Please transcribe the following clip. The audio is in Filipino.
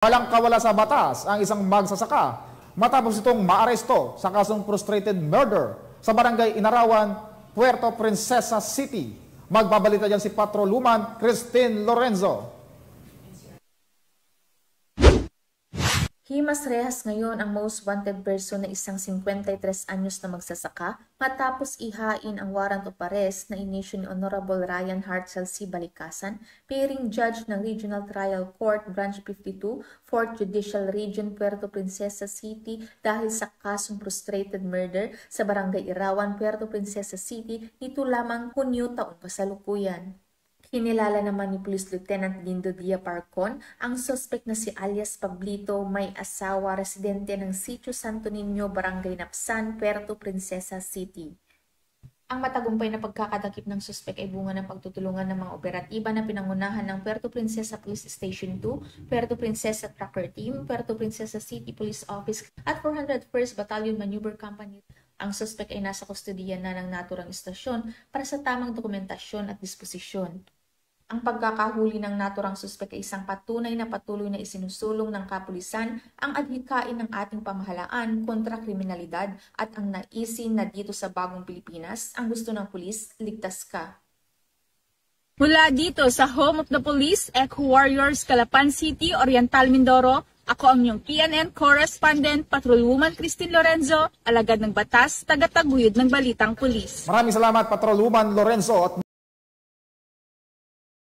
Walang kawala sa batas ang isang magsasaka matapos itong maaresto sa kasong frustrated murder sa barangay Inarawan, Puerto Princesa City. Magbabalita dyan si Patrolwoman Christine Lorenzo. Himas rehas ngayon ang most wanted person na isang 53 anyos na magsasaka matapos ihain ang warrant of arrest na inisyu ni Honorable Ryan Hartzell C. Balikasan, piring judge ng Regional Trial Court Branch 52, 4th Judicial Region, Puerto Princesa City dahil sa kasong frustrated murder sa barangay Irawan, Puerto Princesa City nito lamang Hunyo taong kasalukuyan. Kinilala naman ni Police Lieutenant Lindo Dia Parcon ang suspect na si alias Pablito, may asawa, residente ng Sitio Santo Niño, Barangay Napsan, Puerto Princesa City. Ang matagumpay na pagkakadakip ng suspect ay bunga ng pagtutulungan ng mga operatiba na pinangunahan ng Puerto Princesa Police Station 2, Puerto Princesa Tracker Team, Puerto Princesa City Police Office at 401st Battalion Maneuver Company. Ang suspect ay nasa kustodiya na ng naturang istasyon para sa tamang dokumentasyon at disposisyon. Ang pagkakahuli ng naturang suspek ay isang patunay na patuloy na isinusulong ng kapulisan ang adhikain ng ating pamahalaan kontra kriminalidad at ang naisin na dito sa bagong Pilipinas, ang gusto ng pulis, ligtas ka. Mula dito sa Home of the Police, Eco Warriors, Calapan City, Oriental Mindoro, ako ang iyong PNN correspondent, Patrolwoman Christine Lorenzo, alagad ng batas, tagataguyod ng balitang pulis. Maraming salamat, Patrolwoman Lorenzo.